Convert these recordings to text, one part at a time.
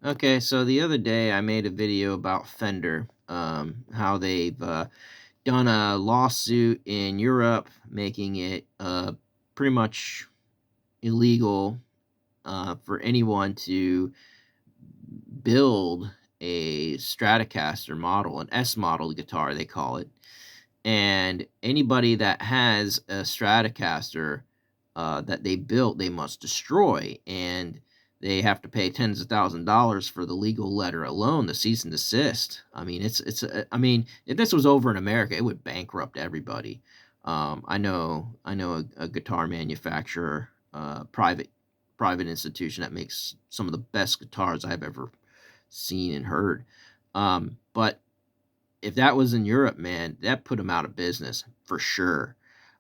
Okay, so the other day I made a video about Fender, how they've done a lawsuit in Europe, making it pretty much illegal for anyone to build a Stratocaster model, an S model guitar, they call it. And anybody that has a Stratocaster that they built, they must destroy. And they have to pay tens of thousands of dollars for the legal letter alone, the cease and desist. I mean, I mean, if this was over in America, it would bankrupt everybody. I know a guitar manufacturer, private institution that makes some of the best guitars I've ever seen and heard. But if that was in Europe, man, that put them out of business for sure.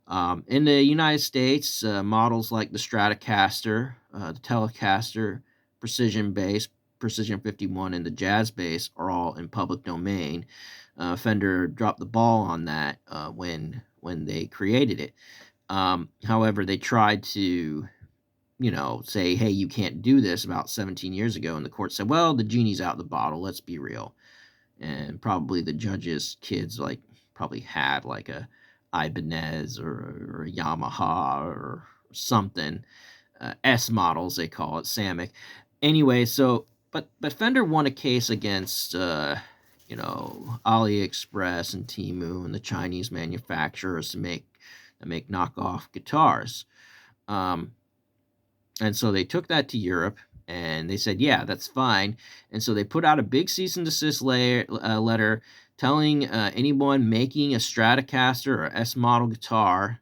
In the United States, models like the Stratocaster, the Telecaster, Precision Bass, Precision 51, and the Jazz Bass are all in public domain. Fender dropped the ball on that when they created it. However, they tried to say, hey, you can't do this about 17 years ago, and the court said, well, the genie's out of the bottle. Let's be real. And probably the judge's kids probably had like a Ibanez or a Yamaha or something, S models they call it, Samick. Anyway, so but Fender won a case against AliExpress and Temu and the Chinese manufacturers to make knockoff guitars. Um, and so they took that to Europe and they said, yeah, that's fine. And so they put out a big cease and desist letter telling anyone making a Stratocaster or S model guitar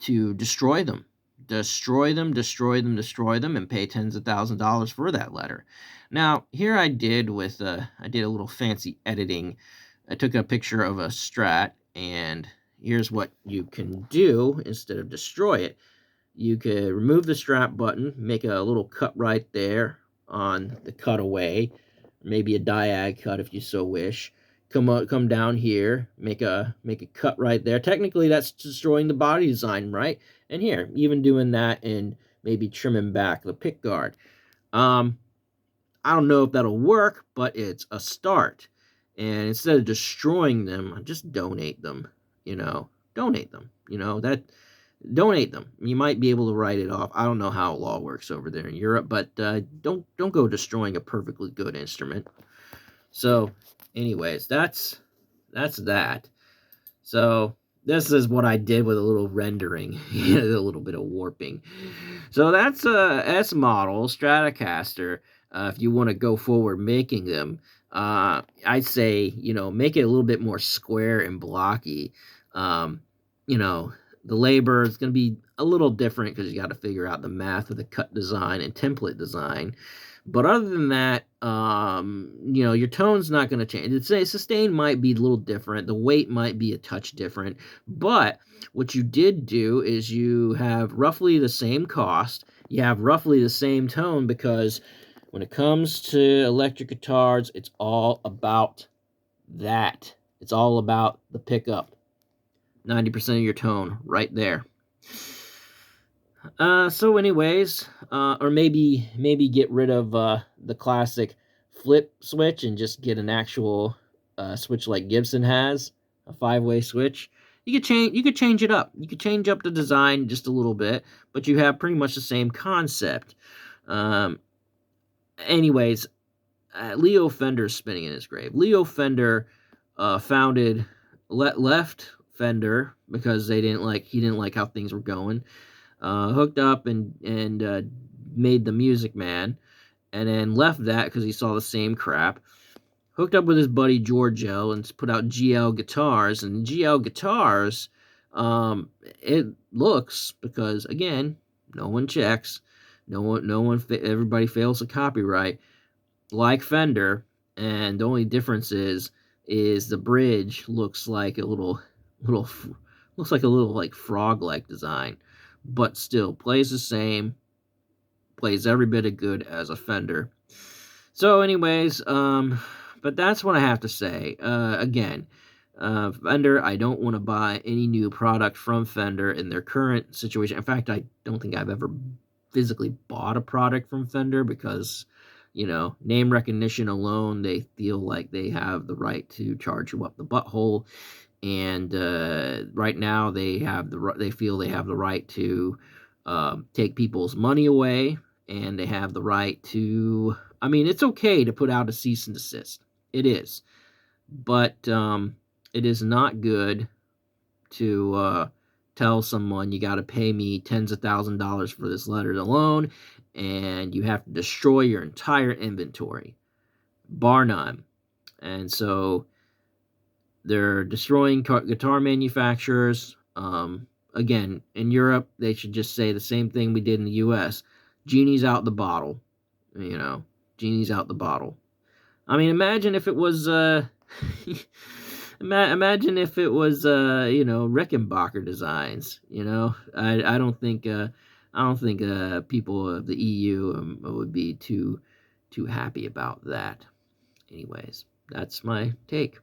to destroy them. Destroy them, destroy them, destroy them, and pay tens of thousands of dollars for that letter. Now, here I did a little fancy editing. I took a picture of a Strat, and here's what you can do instead of destroy it. You could remove the strap button, make a little cut right there on the cutaway, maybe a diag cut if you so wish. Come down here, make a cut right there. Technically, that's destroying the body design, right? And here, even doing that and maybe trimming back the pick guard. Um, I don't know if that'll work, but it's a start. And instead of destroying them, just donate them. Donate them. Donate them. You might be able to write it off. I don't know how law works over there in Europe, but don't go destroying a perfectly good instrument. So, anyways, that's that. So this is what I did with a little rendering, a little bit of warping. So that's a S model Stratocaster. If you want to go forward making them, I'd say make it a little bit more square and blocky. Um, you know, the labor is going to be a little different because you got to figure out the math of the cut design and template design. But other than that, your tone's not going to change. It's a sustain might be a little different. The weight might be a touch different. But what you did do is you have roughly the same cost. You have roughly the same tone because when it comes to electric guitars, it's all about that. It's all about the pickup. 90% of your tone right there. So anyways, or maybe get rid of the classic flip switch and just get an actual switch like Gibson has, a 5-way switch. You could change it up. You could change up the design just a little bit, but you have pretty much the same concept. Um, anyways, Leo Fender's spinning in his grave. Leo Fender left Fender because he didn't like how things were going. Hooked up and made the Music Man, and then left that because he saw the same crap. Hooked up with his buddy Giorgio and put out GL Guitars, and GL Guitars, it looks because again, no one checks, everybody fails to copyright like Fender, and the only difference is the bridge little looks like a little like frog-like design, but still plays the same, plays every bit of good as a Fender. So, anyways, but that's what I have to say. Again, Fender, I don't want to buy any new product from Fender in their current situation. In fact, I don't think I've ever physically bought a product from Fender because name recognition alone, they feel like they have the right to charge you up the butthole. And right now, they feel they have the right to take people's money away, and they have the right to. I mean, it's okay to put out a cease and desist. It is, but it is not good to tell someone you got to pay me tens of $1,000s for this letter alone, and you have to destroy your entire inventory, bar none. And so they're destroying guitar manufacturers. Again, in Europe, they should just say the same thing we did in the U.S. Genie's out the bottle. Genie's out the bottle. I mean, imagine if it was imagine if it was Rickenbacker designs. I don't think people of the EU would be too happy about that. Anyways, that's my take.